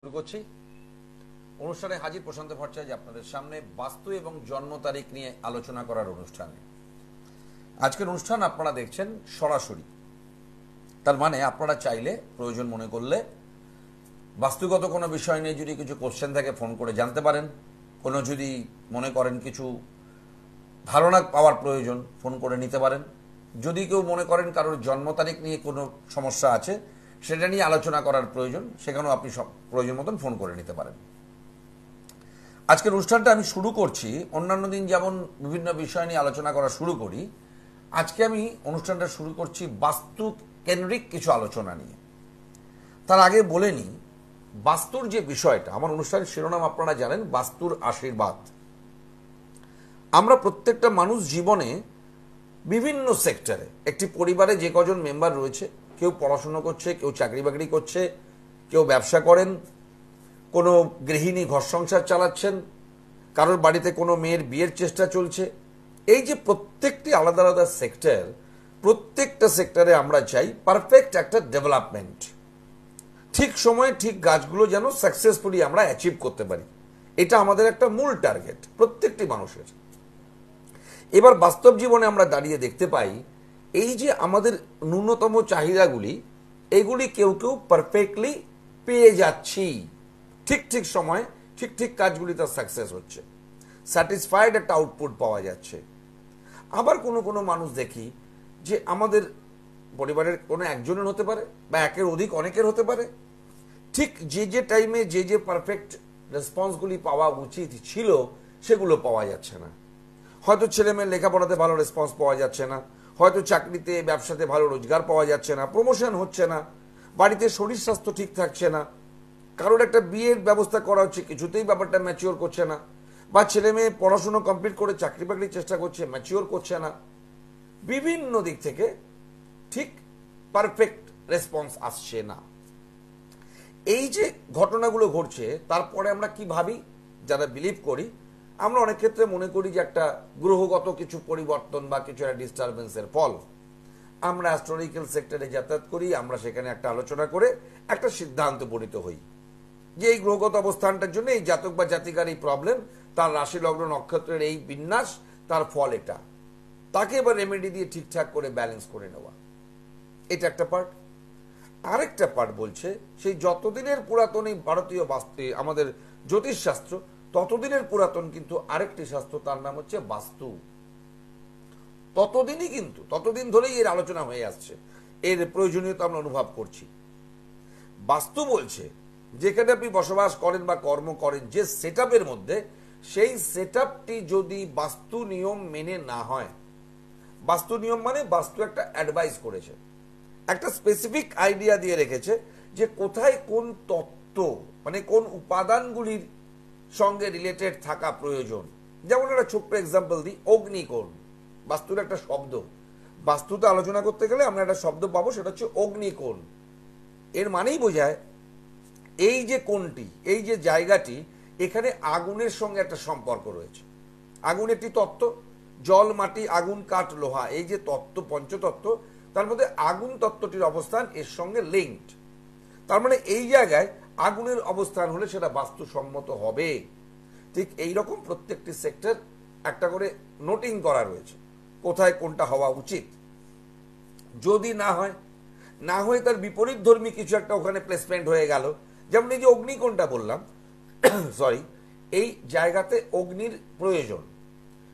শুরু করছি অনুষ্ঠানে হাজির প্রশান্ত ভট্টাচার্য আপনাদের সামনে বাস্তু এবং জন্ম তারিখ নিয়ে আলোচনা করার অনুষ্ঠানে। আজকের অনুষ্ঠান আপনারা দেখছেন সরাসরি, তার মানে আপনারা চাইলে প্রয়োজন মনে করলে বাস্তুগত কোনো বিষয় নিয়ে যদি কিছু কোশ্চেন থাকে ফোন করে জানতে পারেন, কোনো যদি মনে করেন কিছু ধারণা পাওয়ার প্রয়োজন ফোন করে নিতে পারেন, যদি কেউ মনে করেন কারোর জন্ম তারিখ নিয়ে কোনো সমস্যা আছে সেটা নিয়ে আলোচনা করার প্রয়োজন সেখানেও আপনি সব প্রয়োজন মতন ফোন করে নিতে পারেন। আজকের অনুষ্ঠানটা আমি শুরু করছি, অন্যান্য দিন যেমন বিভিন্ন বিষয় নিয়ে আলোচনা করা শুরু করি, আজকে আমি অনুষ্ঠানটা শুরু করছি বাস্তু কেন্দ্রিক কিছু আলোচনা নিয়ে। তার আগে বলে নিই, বাস্তুর যে বিষয়টা, আমার অনুষ্ঠানের শিরোনাম আপনারা জানেন, বাস্তুর আশীর্বাদ। আমরা প্রত্যেকটা মানুষ জীবনে বিভিন্ন সেক্টরে, একটি পরিবারে যে কজন মেম্বার রয়েছে, কেউ পড়াশুনো করছে, কেউ চাকরি বাকরি করছে, কেউ ব্যবসা করেন, কোনো গৃহিণী ঘর সংসার চালাচ্ছেন, কারোর বাড়িতে কোনো মেয়ের বিয়ের চেষ্টা চলছে। এই যে প্রত্যেকটি আলাদা আলাদা সেক্টর, প্রত্যেকটা সেক্টরে আমরা চাই পারফেক্ট একটা ডেভেলপমেন্ট, ঠিক সময়ে ঠিক কাজগুলো যেন সাকসেসফুলি আমরা অ্যাচিভ করতে পারি। এটা আমাদের একটা মূল টার্গেট প্রত্যেকটি মানুষের। এবার বাস্তব জীবনে আমরা দাঁড়িয়ে দেখতে পাই এই যে আমাদের ন্যূনতম চাহিদাগুলি, এগুলি কেউ কেউ পারফেক্টলি পেয়ে যাচ্ছি, ঠিক ঠিক সময়ে ঠিক ঠিক কাজগুলি তার সাকসেস হচ্ছে, স্যাটিসফাইড একটা আউটপুট পাওয়া যাচ্ছে। আবার কোনো কোনো মানুষ দেখি যে আমাদের পরিবারের কোনো একজনের হতে পারে বা একের অধিক অনেকের হতে পারে, ঠিক যে যে টাইমে যে যে পারফেক্ট রেসপন্সগুলি পাওয়া উচিত ছিল সেগুলো পাওয়া যাচ্ছে না। হয়তো ছেলে মেয়ের লেখাপড়াতে ভালো রেসপন্স পাওয়া যাচ্ছে না, হয়তো চাকরিতে ব্যবসাতে ভালো রোজগার পাওয়া যাচ্ছে না, প্রমোশন হচ্ছে না, বাড়িতে শরীর স্বাস্থ্য ঠিক থাকছে না, কারোর একটা বিয়ের ব্যবস্থা করা হচ্ছে, কিছুতেই ব্যাপারটা ম্যাচিওর করছে না, বা ছেলে মেয়ে পড়াশুনো কমপ্লিট করে চাকরি বাকরির চেষ্টা করছে, ম্যাচিওর করছে না। বিভিন্ন দিক থেকে ঠিক পারফেক্ট রেসপন্স আসছে না। এই যে ঘটনাগুলো ঘটছে, তারপরে আমরা কি ভাবি, যারা বিলিভ করি, আমরা অনেক ক্ষেত্রে মনে করি যে একটা গ্রহগত কিছু পরিবর্তন বা কিছু একটা ডিস্টারবেন্সের ফল। আমরা অ্যাস্ট্রোলজিক্যাল সেক্টরে যাতায়াত করি, আমরা সেখানে একটা আলোচনা করে একটা সিদ্ধান্ত উপনীত হই যে এই গ্রহগত অবস্থানটার জন্য এই জাতক বা জাতিকার এই প্রবলেম, তার রাশি লগ্ন নক্ষত্রের এই বিন্যাস, তার ফল এটা, তাকে এবার রেমেডি দিয়ে ঠিকঠাক করে ব্যালেন্স করে নেওয়া, এটা একটা পার্ট। আরেকটা পার্ট বলছে সেই যতদিনের পুরাতন এই ভারতীয় বাস্তু, আমাদের জ্যোতিষশাস্ত্র, ততদিনের পুরাতন কিন্তু আরেকটি শাস্ত্র, তার নাম হচ্ছে বাস্তু। ততদিনই কিন্তু, ততদিন ধরেই এর আলোচনা হয়ে আসছে, এর প্রয়োজনীয়তা আমরা অনুভব করছি। বাস্তু বলছে যেখানে আপনি বসবাস করেন বা কর্ম করেন, যে সেটআপের মধ্যে, সেই সেটআপটি যদি বাস্তু নিয়ম মেনে না হয়, বাস্তু নিয়ম মানে বাস্তু একটা অ্যাডভাইস করেছে, একটা স্পেসিফিক আইডিয়া দিয়ে রেখেছে যে কোথায় কোন তত্ত্ব, মানে কোন উপাদানগুলির সঙ্গে রিলেটেড থাকা প্রয়োজন। যেমন একটা ছোট্ট এক্সাম্পল দিই, অগ্নিকোণ, বাস্তুর একটা শব্দ। বাস্তুতে আলোচনা করতে গেলে আমরা একটা শব্দ পাবো, সেটা হচ্ছে অগ্নিকোণ। এর মানেই বোঝায় এই যে কোণটি, এই যে জায়গাটি, এখানে আগুনের সঙ্গে একটা সম্পর্ক রয়েছে। আগুন একটি তত্ত্ব, জল মাটি আগুন কাঠ লোহা, এই যে তত্ত্ব, পঞ্চতত্ত্ব, তার মধ্যে আগুন তত্ত্বটির অবস্থান এর সঙ্গে লিঙ্কড। তার মানে এই জায়গায় আগুনের অবস্থান হলে সেটা বাস্তুসম্মত হবে। ঠিক এইরকম প্রত্যেকটি সেক্টর একটা করে নোটিং করা রয়েছে, কোথায় কোনটা হওয়া উচিত। যদি না হয়, না হয় তার বিপরীত ধর্মী কিছু একটা ওখানে প্লেসমেন্ট হয়ে গেল, যেমন এই যে অগ্নিকোণটা বললাম, সরি, এই জায়গাতে অগ্নির প্রয়োজন,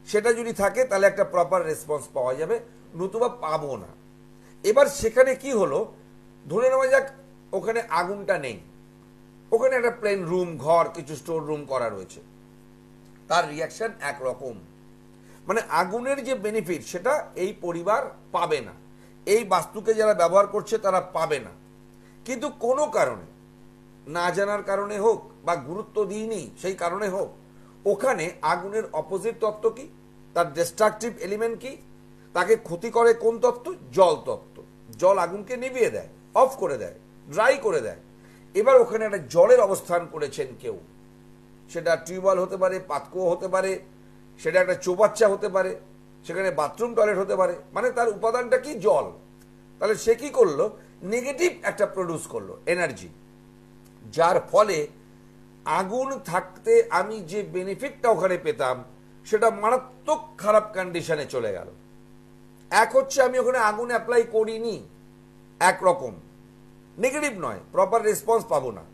সেটা যদি থাকে তাহলে একটা প্রপার রেসপন্স পাওয়া যাবে, নতুবা পাবো না। এবার সেখানে কি হলো, ধরে নেওয়া যাক ওখানে আগুনটা নেই, ওখানে একটা প্লেন রুম, ঘর, কিছু স্টোর রুম করা রয়েছে, তার রিয়াকশন একরকম, মানে আগুনের যে বেনিফিট সেটা এই পরিবার পাবে না, এই বাস্তুকে যারা ব্যবহার করছে তারা পাবে না। কিন্তু কোনো কারণে, না জানার কারণে হোক বা গুরুত্ব দিইনি সেই কারণে হোক, ওখানে আগুনের অপোজিট তত্ত্ব কি, তার ডিস্ট্রাকটিভ এলিমেন্ট কি, তাকে ক্ষতি করে কোন তত্ত্ব, জল তত্ত্ব। জল আগুনকে নিভিয়ে দেয়, অফ করে দেয়, ড্রাই করে দেয়। এবার ওখানে একটা জলের অবস্থান করেছেন কেউ, সেটা টিউবওয়েল হতে পারে, পাতকুয়ো হতে পারে, সেটা একটা চৌবাচ্চা হতে পারে, সেখানে বাথরুম টয়লেট হতে পারে, মানে তার উপাদানটা কি, জল। তাহলে সে কি করলো, নেগেটিভ একটা প্রডিউস করলো এনার্জি, যার ফলে আগুন থাকতে আমি যে বেনিফিটটা ওখানে পেতাম সেটা মারাত্মক খারাপ কন্ডিশনে চলে গেল। এক হচ্ছে আমি ওখানে আগুন অ্যাপ্লাই করিনি, একরকম নেগেটিভ নয়, প্রপার রেসপন্স পাবো না।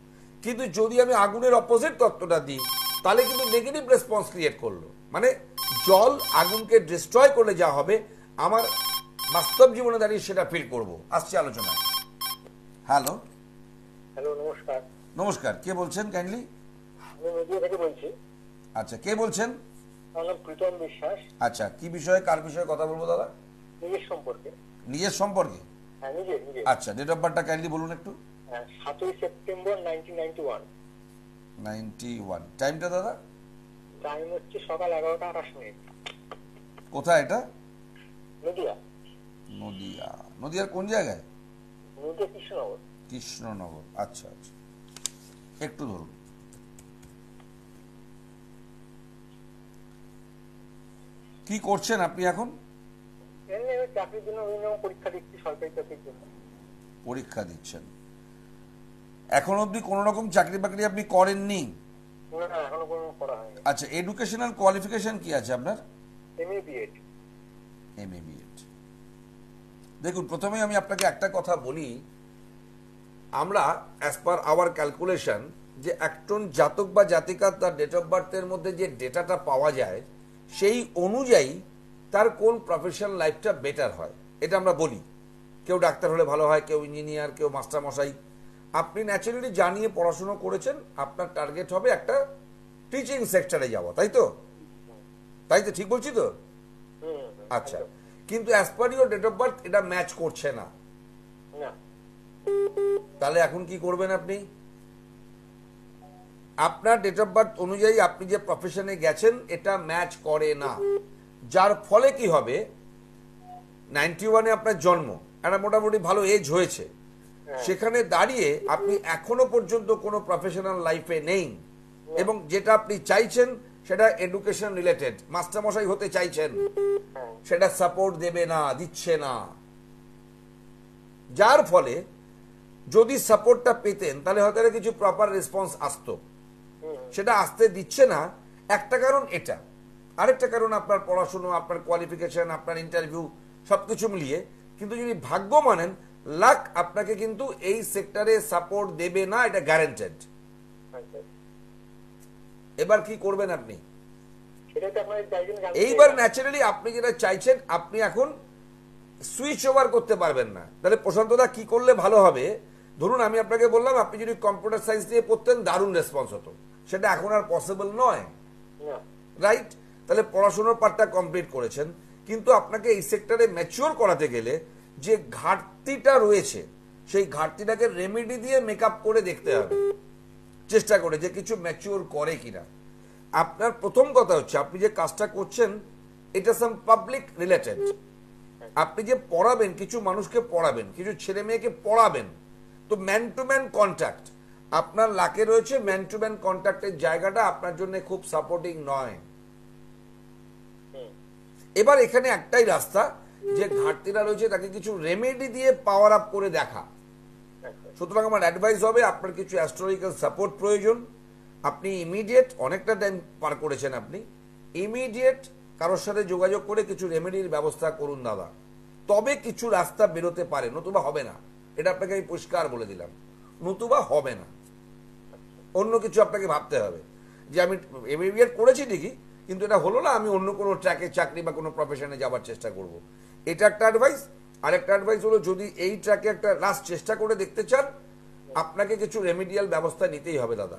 কিন্তু যদি আমি আগুনের অপোজিট তত্ত্বটা দিই তাহলে কিন্তু নেগেটিভ রেসপন্স ক্রিয়েট করলো। মানে জল আগুনকে ডিস্ট্রয় করলে যা হবে আমার বাস্তব জীবনে দাঁড়িয়ে সেটা ফিল করব। আসছে আলোচনায়। হ্যালো। হ্যালো, নমস্কার। নমস্কার, কে বলছেন কাইন্ডলি? আমি নদিয়া থেকে বলছি। আচ্ছা, কে বলছেন? আমার নাম প্রীতম বিশ্বাস। আচ্ছা, কি বিষয়ে, কার বিষয়ে কথা বলবো দাদা? নিজের সম্পর্কে। নিজের সম্পর্কে? হ্যাঁ, নিজের। আচ্ছা, ডেট অফ বার্থটা কাইন্ডলি বলুন একটু। 7ই সেপ্টেম্বর 1991। 91। টাইমটা দাদা? টাইম হচ্ছে সকাল 11টা 28 মিনিট। কোথায় এটা? নদিয়া। নদিয়া। নদিয়ার কোন জায়গায়? নদিয়া কৃষ্ণনগর। কৃষ্ণনগর। আচ্ছা আচ্ছা, একটু ধরুন। কি করছেন আপনি এখন? এমনি আমি চাকরির জন্য বিভিন্ন পরীক্ষা দিচ্ছি, সরকারি চাকরির জন্য। পরীক্ষা দিচ্ছেন? এখন অবধি কোন রকম চাকরি বাকরি আপনি করেননি? না, এখনো কোনো করা হয়নি। আচ্ছা, এডুকেশনাল কোয়ালিফিকেশন কি আছে আপনার? MA B Ed. MA B Ed. দেখুন, প্রথমে আমি আপনাকে একটা কথা বলি, আমরা অ্যাজ পার আওয়ার ক্যালকুলেশন যে একজন জাতক বা জাতিকার তার ডেট অফ বার্থের মধ্যে যে ডেটাটা পাওয়া যায় সেই অনুযায়ী তার কোন প্রফেশনাল লাইফটা বেটার হয় এটা আমরা বলি। কেউ ডাক্তার হলে ভালো হয়, কেউ ইঞ্জিনিয়ার, কেউ মাস্টার মশাই। আপনি ন্যাচারালি জানিয়ে পড়াশুনো করেছেন, আপনার টার্গেট হবে একটা টিচিং সেক্টরে যাওয়া, তাই তো? তাই তো, ঠিক বলছি তো? আচ্ছা, কিন্তু as per your date of birth এটা ম্যাচ করছে না। তাহলে এখন কি করবেন আপনি? আপনার ডেট অফ বার্থ অনুযায়ী আপনি যে প্রফেশনে গেছেন এটা ম্যাচ করে না, যার ফলে কি হবে, 91-এ আপনার জন্ম, একটা মোটামুটি ভালো এজ হয়েছে, সেখানে দাঁড়িয়ে আপনি এখনো পর্যন্ত কোনো প্রফেশনাল লাইফে নেই, এবং যেটা আপনি চাইছেন সেটা এডুকেশন রিলেটেড, মাস্টারমশাই হতে চাইছেন, সেটা সাপোর্ট দেবে না, দিচ্ছে না। যার ফলে যদি সাপোর্টটা পেতেন তাহলে হয়তো কিছু প্রপার রেসপন্স আসতো, সেটা আসতে দিচ্ছে না। একটা কারণ এটা, আরেকটা কারণ আপনার পড়াশুনো, আপনার কোয়ালিফিকেশন, আপনার ইন্টারভিউ সবকিছু মিলিয়ে। কিন্তু যদি ভাগ্য মানেন, লাক আপনাকে কিন্তু এই সেক্টরে সাপোর্ট দেবে না, এটা গ্যারান্টেড। এবার কি করবেন আপনি? এইবার ন্যাচারালি আপনি যেটা চাইছেন আপনি এখন সুইচ ওভার করতে পারবেন না। তাহলে প্রশান্তদা কি করলে ভালো হবে? ধরুন আমি আপনাকে বললাম আপনি যদি কম্পিউটার সায়েন্স নিয়ে পড়তেন দারুণ রেসপন্স হতো, সেটা এখন আর পসিবল নয়, রাইট? তাহলে পড়াশোনার পার্টটা কমপ্লিট করেছেন, কিন্তু আপনাকে এই সেক্টরে ম্যাচিওর করাতে গেলে যে ঘাটতিটা রয়েছে সেই ঘাটতিটাকে রেমেডি দিয়ে মেকআপ করে দেখতে হবে, চেষ্টা করে যে কিছু ম্যাচিওর করে কিনা। আপনার প্রথম কথা হচ্ছে আপনি যে কাজটা করছেন এটা সাম পাবলিক রিলেটেড। আপনি যে পড়াবেন, কিছু মানুষকে পড়াবেন, কিছু ছেলে মেয়েকে পড়াবেন, তো ম্যান টু ম্যান কন্ট্যাক্ট আপনার লাকে রয়েছে। ম্যান টু ম্যান কন্ট্যাক্টের জায়গাটা আপনার জন্য খুব সাপোর্টিং নয়। এবার এখানে একটাই রাস্তা, যে ঘাটতিটা রয়েছে তাকে কিছু রেমেডি দিয়ে পাওয়ার আপ করে দেখা। সুতরাং আমার অ্যাডভাইস হবে আপনার কিছু অ্যাস্ট্রোলজিক্যাল সাপোর্ট প্রয়োজন। আপনি ইমিডিয়েট, অনেকটা টাইম পার করেছেন, আপনি ইমিডিয়েট কারোর সাথে যোগাযোগ করে কিছু রেমেডির ব্যবস্থা করুন দাদা, তবে কিছু রাস্তা বেরোতে পারে, নতুবা হবে না। এটা আপনাকে আমি পরিষ্কার বলে দিলাম, নতুবা হবে না। অন্য কিছু আপনাকে ভাবতে হবে যে আমি এমবিবিএড করেছি ঠিকই, কিন্তু এটা হলো না, আমি অন্য কোনো ট্র্যাকে চাকরি বা কোনো প্রফেশনে যাওয়ার চেষ্টা করব। এটা একটা অ্যাডভাইস। আরেকটা অ্যাডভাইস হলো, যদি এই ট্র্যাকে একটা লাস্ট চেষ্টা করে দেখতে চান, আপনাকে কিছু রেমিডিয়াল ব্যবস্থা নিতেই হবে দাদা।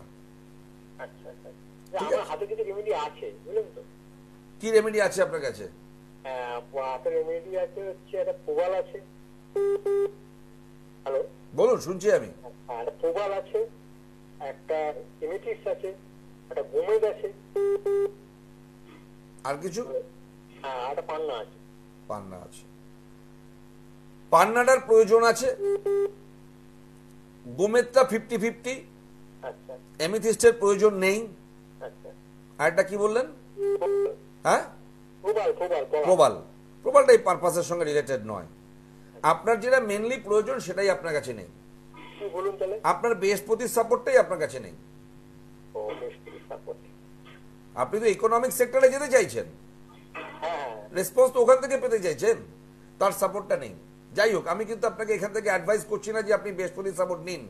কি রেমেডি আছে আপনার কাছে? বলুন, শুনছি আমি। প্রবাল আছে, একটা এমিথিস আছে, একটা গোমেদ আছে, আর কিছু? একটা পান্না আছে। পান্না আছে, পান্নাটার প্রয়োজন আছে। গোমেদটা 50-50, এমিথিস্টের প্রয়োজন নেই। আর এটা কি বললেন? হ্যাঁ, প্রবাল। প্রবালটা এই পারপাসের সঙ্গে রিলেটেড নয়। আপনার যেটা মেনলি প্রয়োজন সেটাই আপনার কাছে নেই। আপনার বৃহস্পতির সাপোর্টটাই আপনার কাছে নেই। ও মিস্ত্রি সাপোর্ট। আপনি তো ইকোনমিক সেক্টরে যেতে চাইছেন, হ্যাঁ রেসপন্স তো ওখান থেকে পেতে চাইছেন, তার সাপোর্টটা নেই। যাই হোক, আমি কিন্তু আপনাকে এখান থেকে অ্যাডভাইস করছি না যে আপনি বৃহস্পতি সাপোর্ট নিন,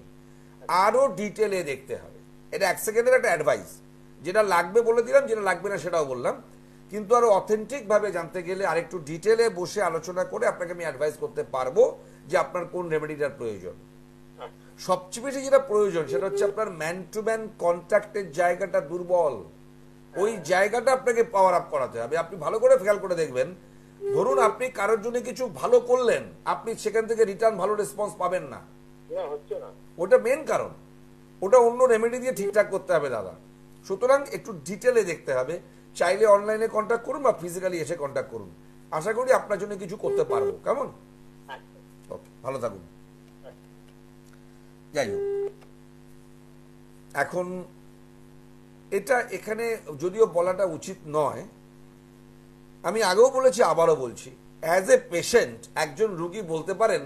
আরো ডিটেলে দেখতে হবে। এটা 1 সেকেন্ডের একটা অ্যাডভাইস, যেটা লাগবে বলে দিলাম, যেটা লাগবে না সেটাও বললাম। কিন্তু আরো অথেন্টিক ভাবে জানতে গেলে আরেকটু ডিটেলে বসে আলোচনা করে আপনাকে আমি অ্যাডভাইস করতে পারবো যে আপনার কোন রেমেডিটার প্রয়োজন। সবচেয়ে বেশি যেটা প্রয়োজন সেটা হচ্ছে আপনার ম্যান টু ম্যান কন্ট্যাক্টের জায়গাটা দুর্বল, ওই জায়গাটা আপনাকে পাওয়ার আপ করাতে হবে। আপনি ভালো করে খেয়াল করে দেখবেন, ধরুন আপনি কারোর জন্য কিছু ভালো করলেন, আপনি সেখান থেকে রিটার্ন ভালো রেসপন্স পাবেন না, হচ্ছে না। ওটা মেন কারণ। ওটা অন্য রেমেডি দিয়ে ঠিকঠাক করতে হবে দাদা। সুতরাং একটু ডিটেলে দেখতে হবে। চাইলে অনলাইনে কন্ট্যাক্ট করুন বা ফিজিক্যালি এসে কন্ট্যাক্ট করুন, আশা করি আপনার জন্য কিছু করতে পারবো। কেমন? ওকে, ভালো থাকুন। যাই হোক, এখন এটা এখানে যদিও বলাটা উচিত নয়, আমি আগেও বলেছি আবারও বলছি, অ্যাজ এ পেশেন্ট একজন রুগী বলতে পারেন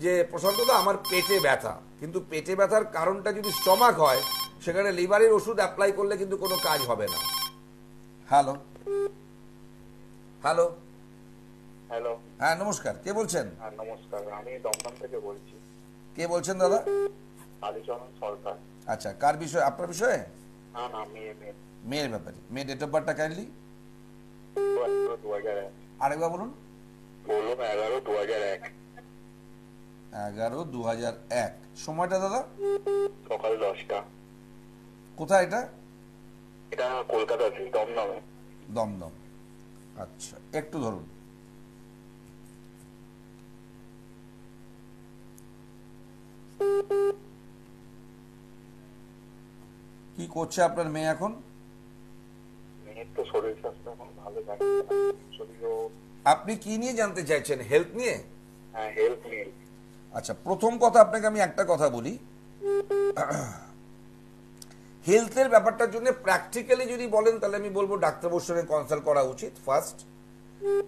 যে প্রশান্তদা আমার পেটে ব্যথা, কিন্তু পেটে ব্যথার কারণটা যদি স্টমাক হয়, সেখানে লিভারের ওষুধ অ্যাপ্লাই করলে কিন্তু কোনো কাজ হবে না। হ্যালো হ্যালো হ্যালো, হ্যাঁ নমস্কার, কে বলছেন? হ্যাঁ নমস্কার, আমি দমদম থেকে বলছি। কে বলছেন দাদা? কালীচরণ সরকার। আচ্ছা, কার বিষয়ে? আপনার বিষয়ে? না না, মেয়ে মেয়ে মেয়ের ব্যাপারে। মেয়ে ডেট অফ বার্থটা কাইন্ডলি 2001। আরেকবার বলুন। বলুন 11/2001। 11/2001। সময়টা দাদা? সকাল 10টা। কোথায় এটা? এটা কলকাতাতে, দমদমে। দমদম। আচ্ছা, একটু ধরুন। কি করছে আপনার মেয়ে এখন? মেয়ের তো শরীর স্বাস্থ্য এখন ভালো যাচ্ছে না। শরীরও। আপনি কি নিয়ে জানতে চাইছেন? হেলথ নিয়ে? হ্যাঁ, হেল্প নিয়ে। আচ্ছা, প্রথম কথা আপনাকে আমি একটা কথা বলি, হেলথের ব্যাপারটার জন্য প্র্যাকটিক্যালি যদি বলেন তাহলে আমি বলবো ডাক্তারবাবুর সঙ্গে কনসাল্ট করা উচিত ফার্স্ট।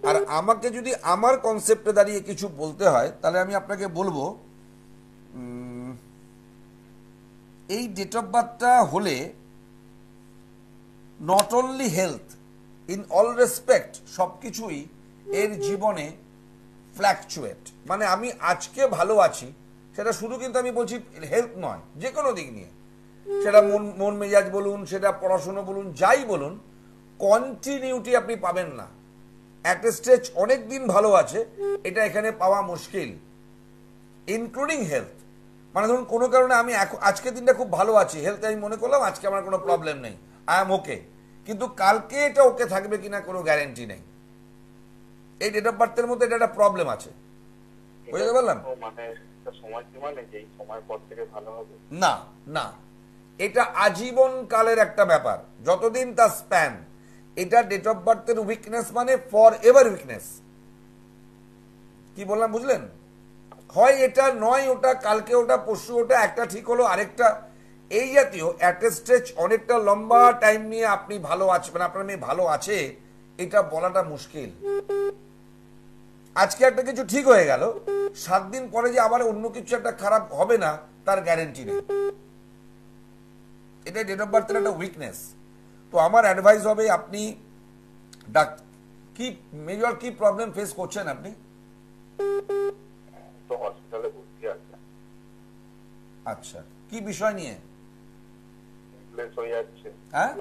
আর আমাকে যদি আমার কনসেপ্টে দাঁড়িয়ে কিছু বলতে হয় তাহলে আমি আপনাকে বলবো, এই ডেট অফ বার্থটা হলে not only health, in all respect সবকিছুই এর জীবনে ফ্ল্যাকচুয়েট। মানে আমি আজকে ভালো আছি, সেটা শুধু কিন্তু আমি বলছি হেলথ নয়, যে কোনো দিক নিয়ে, সেটা মন মেজাজ বলুন, সেটা পড়াশোনা বলুন, যাই বলুন, কন্টিনিউটি আপনি পাবেন না। একটা স্টেজ অনেক দিন ভালো আছে, এটা এখানে পাওয়া মুশকিল, ইনক্লুডিং হেলথ। মানে ধরুন কোনো কারণে আমি আজকে দিনটা খুব ভালো আছি, হেলথ আমি মনে করলাম আজকে আমার কোনো প্রবলেম নেই, আই এম ওকে, কিন্তু কালকে এটা ওকে থাকবে কিনা কোনো গ্যারেন্টি নেই। এই ডেট অফ বার্থের মধ্যে এটা একটা প্রবলেম আছে, বুঝতে পারলাম? মানে সময় সীমা নেই যে এই সময়ের পর থেকে ভালো হবে? না না, এটা আজীবন কালের একটা ব্যাপার, যতদিন তার স্প্যান। এটা ডেট অফ বার্থের উইকনেস মানে ফর এভার উইকনেস। কি বললাম বুঝলেন? হয় এটা নয় ওটা, কালকে ওটা, পরশু ওটা, একটা ঠিক হলো আরেকটা, এই জাতীয় একটা স্ট্রেচ অনেকটা লম্বা টাইম নিয়ে আপনি ভালো আছেন, মানে আপনার মেয়ে ভালো আছে, এটা বলাটা মুশকিল। আজকে একটা কিছু ঠিক হয়ে গেল, 7 দিন পরে যে আবার অন্য কিছু একটা খারাপ হবে না তার গ্যারেন্টি নেই। এটা ডেট অফ বার্থের একটা উইকনেস। তো আমার অ্যাডভাইস হবে, আপনি কি মেজর কি প্রবলেম ফেস করছেন আপনি? তো হসপিটালে ভর্তি আছে। আচ্ছা, কি বিষয় নিয়ে? সেন্সলেস হয়ে যাচ্ছে। হ্যাঁ,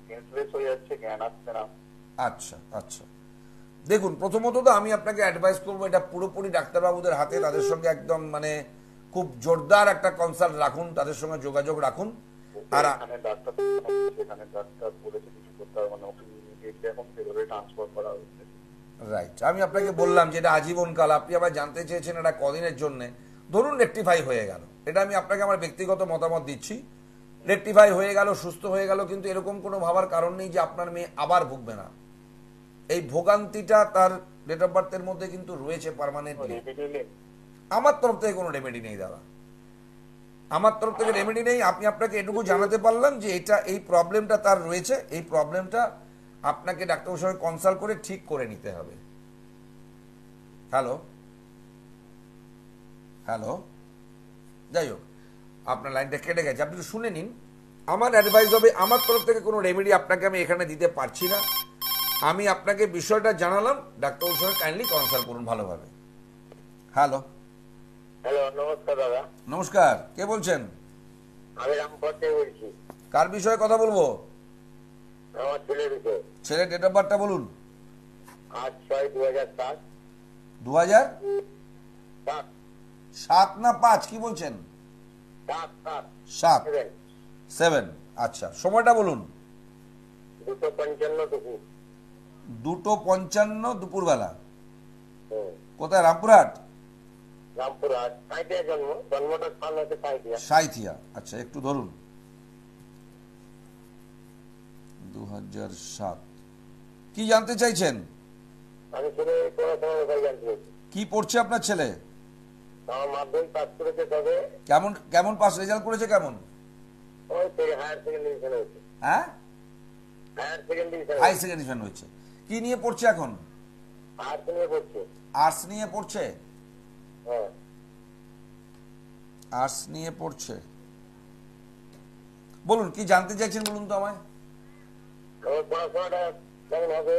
সেন্সলেস হয়ে যাচ্ছে, জ্ঞান আসছে না। আচ্ছা আচ্ছা, দেখুন প্রথমত তো আমি আপনাকে অ্যাডভাইস করবো, এটা পুরোপুরি ডাক্তারবাবুদের হাতে, তাদের সঙ্গে একদম মানে খুব জোরদার একটা কনসাল্ট রাখুন, তাদের সঙ্গে যোগাযোগ রাখুন। আর এখানে ডাক্তার বলেছে কিছু করতে হবে না, ওকে ইমিডিয়েটলি এখন ভেতরে ট্রান্সফার করা হচ্ছে। রাইট, আমি আপনাকে বললাম যে এটা আজীবনকাল। আপনি আবার জানতে চেয়েছেন এটা কদিনের জন্য। ধরুন রেকটিফাই হয়ে গেল, এটা আমি আপনাকে আমার ব্যক্তিগত মতামত দিচ্ছি, রেকটিফাই হয়ে গেল, সুস্থ হয়ে গেল, কিন্তু এরকম কোনো ভাবার কারণ নেই যে আপনার মেয়ে আবার ভুগবে না। এই ভোগান্তিটা তার ডেট অফ বার্থের মধ্যে কিন্তু রয়েছে পার্মানেন্টলি। আমার তরফ থেকে কোনো রেমেডি নেই দাদা, আমার তরফ থেকে রেমেডি নেই। আমি আপনাকে এটুকু জানাতে পারলাম যে এটা এই প্রবলেমটা তার রয়েছে, এই প্রবলেমটা আপনাকে ডাক্তারের সঙ্গে কনসাল্ট করে ঠিক করে নিতে হবে। হ্যালো হ্যালো, যাই হোক, আপনার লাইনটা কেটে গেছে, আপনি একটু শুনে নিন। আমার অ্যাডভাইস হবে, আমার তরফ থেকে কোনো রেমেডি আপনাকে আমি এখানে দিতে পারছি না। আমি আপনাকে বিষয়টা জানালাম, ডাক্তারবাবুর সঙ্গে কাইন্ডলি কনসাল্ট করুন ভালোভাবে। হ্যালো। হ্যালো, নমস্কার দাদা। নমস্কার, কে বলছেন? আমি রামপুর থেকে বলছি। কার বিষয়ে কথা বলবো? আমার ছেলের বিষয়ে। ছেলে ডেট অফ বার্থটা বলুন। 8/6/2007। 2007 না 5 কি বলছেন? 7 7। আচ্ছা, সময়টা বলুন। 2:55 দুপুর। 2:55 দুপুরবেলা। কোথায়? রামপুরহাট? রামপুরহাট। সাঁইথিয়া জন্মটা স্থান হচ্ছে সাঁইথিয়া। সাঁইথিয়া। আচ্ছা, একটু ধরুন। 2007। কি জানতে চাইছেন? আমি ছেলে পড়াশোনার ব্যাপারে জানতে চাইছি। কি পড়ছে আপনার ছেলে? আমার মাধ্যমিক পাস করেছে, তবে কেমন কেমন পাস রেজাল্ট করেছে কেমন? ওই থেকে হায়ার সেকেন্ডারি ডিভিশন হয়েছে। হ্যাঁ, higher secondary high secondary division হয়েছে। কি নিয়ে পড়ছে এখন? আর্টস নিয়ে পড়ছে। আর্টস নিয়ে পড়ছে। হ্যাঁ। আর্টস নিয়ে পড়ছে। বলুন কি জানতে চাইছেন, বলুন তো আমায়। ওর পড়াশোনাটা কেমন হবে?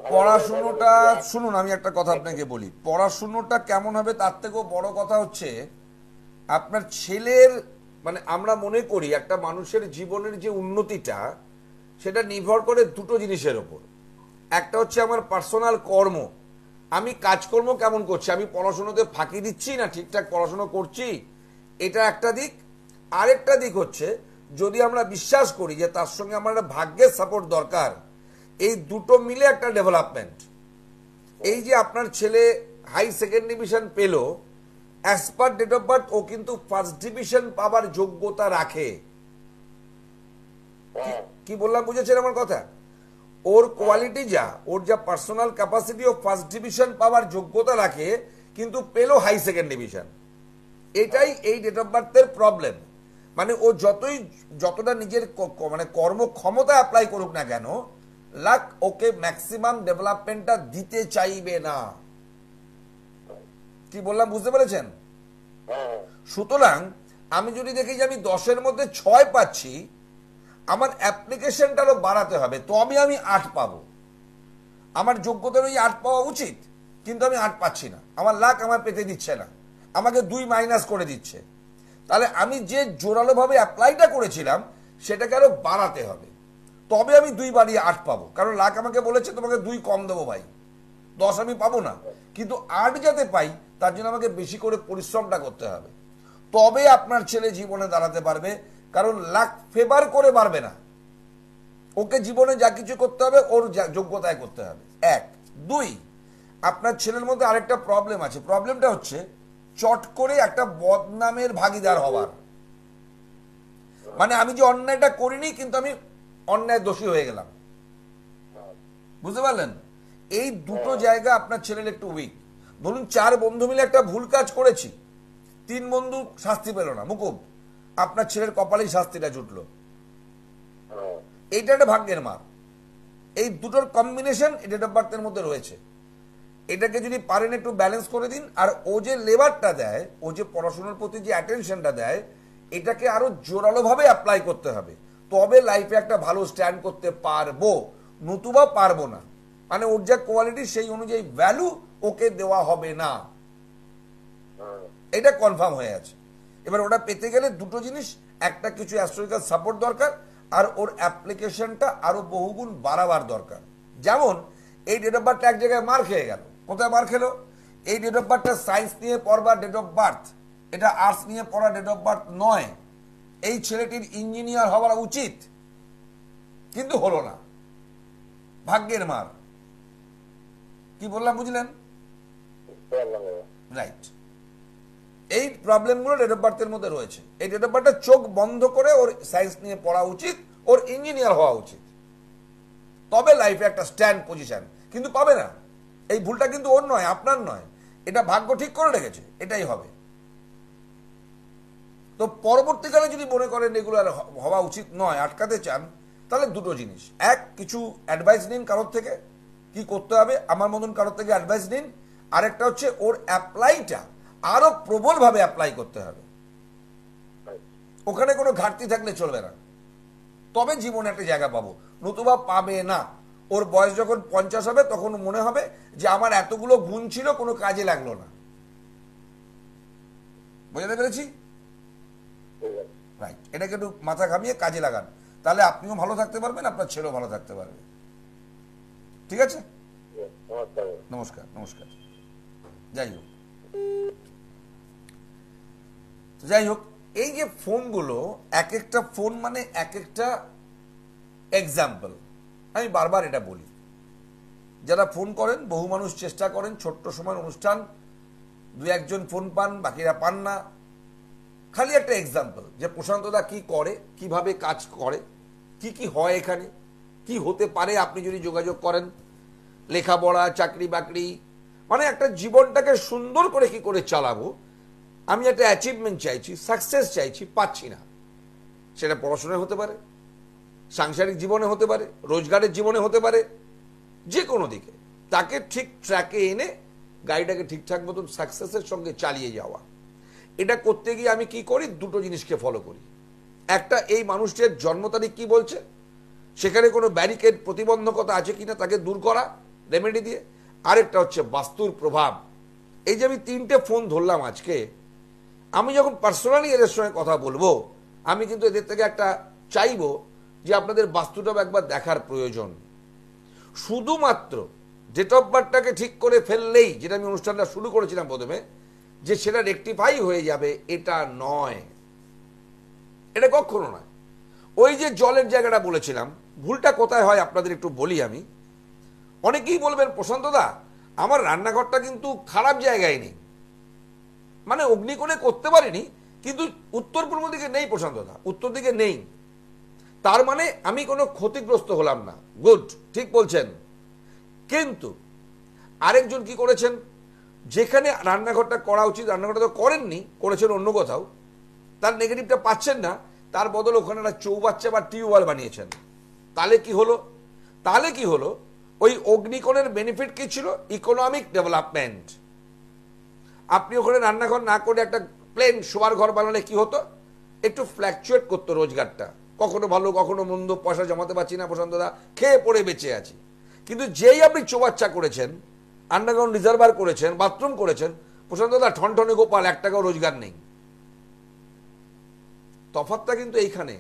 পড়াশুনোটা শুনুন, আমি একটা কথা আপনাকে বলি। পড়াশুনোটা কেমন হবে তার থেকেও বড় কথা হচ্ছে আপনার ছেলের, মানে আমরা মনে করি একটা মানুষের জীবনের যে উন্নতিটা সেটা নির্ভর করে দুটো জিনিসের ওপর। একটা হচ্ছে আমার পার্সোনাল কর্ম, আমি কাজকর্ম কেমন করছি, আমি পড়াশোনাতে ফাঁকি দিচ্ছি না ঠিকঠাক পড়াশোনা করছি, এটা একটা দিক। আরেকটা দিক হচ্ছে যদি আমরা বিশ্বাস করি যে তার সঙ্গে আমার একটা ভাগ্যের সাপোর্ট দরকার, এই দুটো মিলে একটা ডেভেলপমেন্ট। এই যে আপনার ছেলে হাই সেকেন্ড ডিভিশন পেল, as per date of birth ও কিন্তু ফার্স্ট ডিভিশন পাওয়ার যোগ্যতা রাখে। কি বললাম বুঝেছেন আমার কথা? ওর কোয়ালিটি যা, ওর যা পার্সোনাল ক্যাপাসিটি, ও ফার্স্ট ডিভিশন পাওয়ার যোগ্যতা রাখে, কিন্তু পেলো হাই সেকেন্ড ডিভিশন। এটাই এই ডেট অফ বার্থের প্রবলেম। মানে ও যতটা নিজের মানে কর্মক্ষমতা অ্যাপ্লাই করুক না কেন, লাক ওকে ম্যাক্সিমাম ডেভেলপমেন্টটা দিতে চাইবে না। কি বললাম বুঝতে পেরেছেন? সুতরাং আমি যদি দেখি যে আমি 10-এর মধ্যে 6 পাচ্ছি, আমার অ্যাপ্লিকেশনটা আরো বাড়াতে হবে, তবে আমি 8 পাবো। আমার যোগ্যতার ওই 8 পাওয়া উচিত, কিন্তু আমি 8 পাচ্ছি না, আমার লাক আমার পেতে দিচ্ছে না, আমাকে 2 মাইনাস করে দিচ্ছে। তাহলে আমি যে জোরালোভাবে অ্যাপ্লাইটা করেছিলাম সেটাকে আরো বাড়াতে হবে, তবে আমি 2 বাড়িয়ে 8 পাবো। কারণ লাক আমাকে বলেছে তোমাকে 2 কম দেবো ভাই, 10 আমি পাবো না, কিন্তু 8 যাতে পাই তার জন্য আমাকে বেশি করে পরিশ্রমটা করতে হবে। তবে আপনার ছেলে জীবনে দাঁড়াতে পারবে, কারণ লাক ফেভার করে পারবে না। ওকে জীবনে যা কিছু করতে হবে ওর যোগ্যতায় করতে হবে। 1 2 আপনার ছেলের মধ্যে আরেকটা প্রবলেম আছে। প্রবলেমটা হচ্ছে চট করে একটা বদনামের ভাগিদার হওয়ার। মানে আমি যে অন্যায়টা করিনি, কিন্তু আমি অন্যায় দোষী হয়ে গেলাম। বুঝতে পারলেন? এই দুটো জায়গা আপনার ছেলের একটু উইক। ধরুন 4 বন্ধু মিলে একটা ভুল কাজ করেছি, 3 বন্ধু শাস্তি পেল না, মুকুব, আপনার ছেলের কপালেই শাস্তিটা জুটলো। এইটা একটা ভাগ্যের মার। এই দুটোর কম্বিনেশন ডেট অফ বার্থের মধ্যে রয়েছে। এটাকে যদি পারেন একটু ব্যালেন্স করে দিন। আর ও যে লেবারটা দেয়, ও যে পড়াশোনার প্রতি যে অ্যাটেনশনটা দেয়, এটাকে আরো জোরালোভাবে অ্যাপ্লাই করতে হবে, তবে লাইফে একটা ভালো স্ট্যান্ড করতে পারবো, নতুবা পারবো না। মানে ওর যা কোয়ালিটি সেই অনুযায়ী ভ্যালু ওকে দেওয়া হবে না, এটা কনফার্ম হয়ে আছে। এবার ওটা পেতে গেলে দুটো জিনিস, একটা কিছু অ্যাস্ট্রোলজিক্যাল সাপোর্ট দরকার, আর ওর অ্যাপ্লিকেশনটা আরো বহুগুণ বাড়াবার দরকার। যেমন এই ডেট অফ বার্থটা এক জায়গায় মার খেয়ে গেল। কোথায় মার খেলো? এই ডেট অফ বার্থটা সায়েন্স নিয়ে পড়বার ডেট অফ বার্থ, এটা আর্টস নিয়ে পড়া ডেট অফ বার্থ নয়। এই ছেলেটির ইঞ্জিনিয়ার হওয়া উচিত, কিন্তু হলো না, ভাগ্যের মার। কি বললাম বুঝলেন? রাইট। এই প্রবলেমগুলো ডেট অফ বার্থের মধ্যে রয়েছে। এই ডেট অফ বার্থটা চোখ বন্ধ করে ওর সায়েন্স নিয়ে পড়া উচিত, ওর ইঞ্জিনিয়ার হওয়া উচিত, তবে লাইফে একটা স্ট্যান্ড পজিশন। কিন্তু পাবে না। এই ভুলটা কিন্তু ওর নয়, আপনার নয়, এটা ভাগ্য ঠিক করে রেখেছে, এটাই হবে। তো পরবর্তীকালে যদি মনে করেন এগুলো আর হওয়া উচিত নয়, আটকাতে চান, তাহলে দুটো জিনিস। এক, কিছু অ্যাডভাইস নিন কারোর থেকে, কি করতে হবে, আমার মতন কারোর থেকে অ্যাডভাইস নিন। আরেকটা হচ্ছে ওর অ্যাপ্লাইটা আরো প্রবলভাবে অ্যাপ্লাই করতে হবে, ওখানে কোনো ঘাটতি থাকলে চলবে না। তবে জীবনে একটা জায়গা পাবো, নতুবা পাবে না। ওর বয়স যখন 50 হবে তখন মনে হবে যে আমার এতগুলো গুণ ছিল, কোনো কাজে লাগলো না। বুঝতে পেরেছি? রাইট, এটাকে একটু মাথা ঘামিয়ে কাজে লাগান, তাহলে আপনিও ভালো থাকতে পারবেন, আপনার ছেলেও ভালো থাকতে পারবে। ঠিক আছে, নমস্কার। নমস্কার। যাই হোক, এই যে ফোনগুলো, এক একটা ফোন মানে এক একটা এক্সাম্পল। আমি বারবার এটা বলি, যারা ফোন করেন, বহু মানুষ চেষ্টা করেন ছোট্ট সময়ের অনুষ্ঠান, দু একজন ফোন পান, বাকিরা পান না। খালি একটা এক্সাম্পল যে প্রশান্তদা কি করে, কিভাবে কাজ করে, কি কি হয় এখানে, কি হতে পারে আপনি যদি যোগাযোগ করেন, লেখাপড়া, চাকরি বাকরি, মানে একটা জীবনটাকে সুন্দর করে কি করে চালাবো। আমি একটা অ্যাচিভমেন্ট চাইছি, সাকসেস চাইছি, পাচ্ছি না। সেটা পড়াশোনায় হতে পারে, সাংসারিক জীবনে হতে পারে, রোজগারের জীবনে হতে পারে, যে কোনো দিকে তাকে ঠিক ট্র্যাকে এনে গাড়িটাকে ঠিকঠাক মতন সাকসেসের সঙ্গে চালিয়ে যাওয়া। এটা করতে গিয়ে আমি কি করি, দুটো জিনিসকে ফলো করি। একটা, এই মানুষটির জন্ম তারিখ কি বলছে, সেখানে কোনো ব্যারিকেড, প্রতিবন্ধকতা আছে কিনা তাকে দূর করা রেমেডি দিয়ে। আরেকটা হচ্ছে বাস্তুর প্রভাব। এই যে আমি 3টে ফোন ধরলাম আজকে, আমি যখন পার্সোনালি এদের সঙ্গে কথা বলবো, আমি কিন্তু এদের থেকে একটা চাইবো যে আপনাদের বাস্তুটাও একবার দেখার প্রয়োজন। শুধুমাত্র ডেট অফ বার্থটাকে ঠিক করে ফেললেই, যেটা আমি অনুষ্ঠানটা শুরু করেছিলাম প্রথমে, যে সেটা রেকটিফাই হয়ে যাবে, এটা নয়, এটা কখনো নয়। ওই যে জলের জায়গাটা বলেছিলাম, ভুলটা কোথায় হয় আপনাদের একটু বলি আমি। অনেকেই বলবেন, প্রশান্তদা আমার রান্নাঘরটা কিন্তু খারাপ জায়গায় নেই, মানে অগ্নিকোণে করতে পারিনি, কিন্তু উত্তর পূর্ব দিকে নেই প্রশান্তদা, উত্তর দিকে নেই, তার মানে আমি কোনো ক্ষতিগ্রস্ত হলাম না। গুড, ঠিক বলছেন। কিন্তু আরেকজন কি করেছেন, যেখানে রান্নাঘরটা করা উচিত রান্নাঘরটা তো করেননি, করেছেন অন্য কোথাও, তার নেগেটিভটা পাচ্ছেন না, তার বদলে ওখানে একটা চৌবাচ্চা বা টিউবওয়েল বানিয়েছেন। তাহলে কি হলো, ওই অগ্নিকোণের বেনিফিট কি ছিল, ইকোনমিক ডেভেলপমেন্ট। আপনি ওখানে রান্নাঘর না করে একটা প্লেন শোয়ার ঘর বানালে কি হতো, একটু ফ্ল্যাকচুয়েট করতো রোজগারটা, কখনো ভালো কখনো মন্দ, পয়সা জমাতে পারছি না প্রশান্তদা, খেয়ে পড়ে বেঁচে আছি। কিন্তু যেই আপনি চৌবাচ্চা করেছেন, আন্ডারগ্রাউন্ড রিজার্ভার করেছেন, বাথরুম করেছেন, প্রশান্তদা ঠনঠনে গোপাল, 1 টাকাও রোজগার নেই। তফাৎটা কিন্তু এইখানে।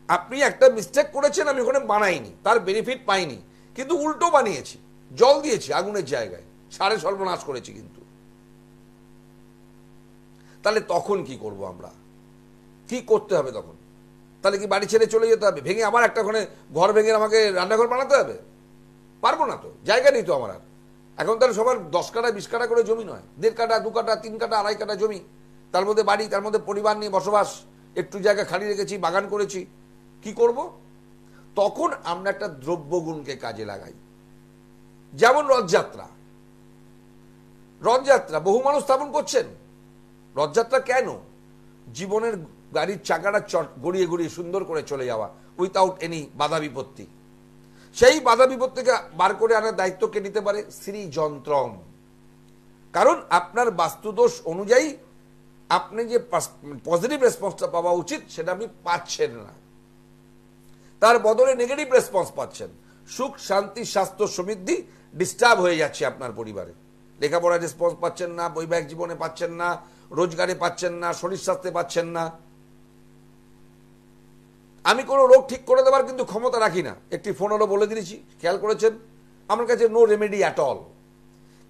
আপনি একটা মিস্টেক করেছেন, আমি ওখানে বানাইনি, তার বেনিফিট পাইনি, কিন্তু উল্টো বানিয়েছি, জল দিয়েছি আগুনের জায়গায়, সাড়ে সর্বনাশ করেছি। কিন্তু তাহলে তখন কি করব আমরা, কি করতে হবে তখন? তাহলে কি বাড়ি ছেড়ে চলে যেতে হবে, ভেঙে আবার একটা ওখানে ঘর ভেঙে আমাকে রান্নাঘর বানাতে হবে? পারবো না তো, জায়গা নেই তো আমার আর। এখন তাহলে সবার 10 কাঠা 20 কাঠা করে জমি নয়, 1.5 কাঠা 2 কাঠা 3 কাঠা 2.5 কাঠা জমি, তার মধ্যে বাড়ি, তার মধ্যে পরিবার নিয়ে বসবাস, একটু জায়গা খালি রেখেছি, বাগান করেছি। কি করব? তখন আমরা একটা দ্রব্যগুণকে কাজে লাগাই। যেমন রথযাত্রা বহু মানুষ স্থাপন করছেন। রথযাত্রা কেন? জীবনের গাড়ির চাকাটা গড়িয়ে গড়িয়ে সুন্দর করে চলে যাওয়া, উইথাউট এনি বাধা বিপত্তি। সেই বাধা বিপত্তিকে বার করে আনার দায়িত্ব কে নিতে পারে? শ্রী যন্ত্রম। কারণ আপনার বাস্তুদোষ অনুযায়ী আপনি যে পজিটিভ রেসপন্সটা পাওয়া উচিত সেটা আপনি পাচ্ছেন না, তার বদলে নেগেটিভ রেসপন্স পাচ্ছেন। সুখ, শান্তি, স্বাস্থ্য, সমৃদ্ধি ডিস্টার্ব হয়ে যাচ্ছে আপনার পরিবারে। লেখাপড়ার রেসপন্স পাচ্ছেন না, বৈবাহিক জীবনে পাচ্ছেন না, রোজগারে পাচ্ছেন না, শরীর স্বাস্থ্যে পাচ্ছেন না। আমি কোনো রোগ ঠিক করে দেওয়ার কিন্তু ক্ষমতা রাখি না। একটি ফোন হলো বলে দিয়েছি, খেয়াল করেছেন, আমার কাছে নো রেমেডি অ্যাট অল।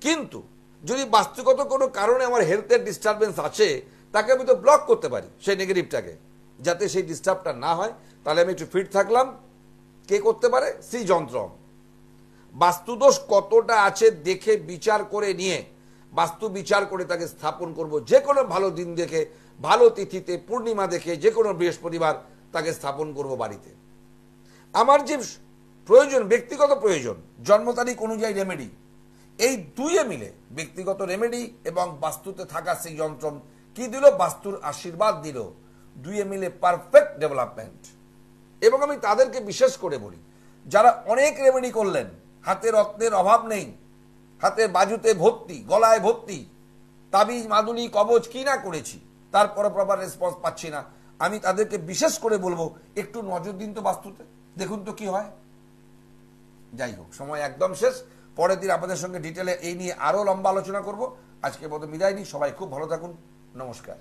কিন্তু যদি বাস্তুগত কোনো কারণে আমার হেলথের ডিস্টারবেন্স আছে, তাকে আমি তো ব্লক করতে পারি সেই নেগেটিভটাকে, যাতে সেই ডিস্টার্বটা না হয়। তাহলে আমি একটু ফিট থাকলাম। কে করতে পারে? শ্রী যন্ত্রম। বাস্তুদোষ কতটা আছে দেখে বিচার করে নিয়ে, বাস্তু বিচার করে তাকে স্থাপন করব। যে কোনো ভালো দিন দেখে, ভালো তিথিতে, পূর্ণিমা দেখে, যে কোনো বৃহস্পতিবার তাকে স্থাপন করব বাড়িতে। আমার যে প্রয়োজন, ব্যক্তিগত প্রয়োজন, জন্ম তারিখ অনুযায়ী রেমেডি, এই দুইয়ে মিলে ব্যক্তিগত রেমেডি এবং বাস্তুতে থাকা সেই যন্ত্রম কি দিল? বাস্তুর আশীর্বাদ দিল। দুইয়ে মিলে পারফেক্ট ডেভেলপমেন্ট। এবং আমি তাদেরকে বিশেষ করে বলি, যারা অনেক রেমেডি করলেন, হাতে রত্নের অভাব নেই, হাতে বাজুতে ভর্তি, গলায় ভর্তি, তাবিজ, মাদুলি, কবচ কি না করেছি, তারপরে প্রপার রেসপন্স পাচ্ছি না, আমি তাদেরকে বিশেষ করে বলবো একটু নজর দিন তো বাস্তুতে, দেখুন তো কি হয়। যাই হোক, সময় একদম শেষ। পরের দিন আপনাদের সঙ্গে ডিটেলে এই নিয়ে আরো লম্বা আলোচনা করব। আজকে মতো বিদায় নিই, সবাই খুব ভালো থাকুন, নমস্কার।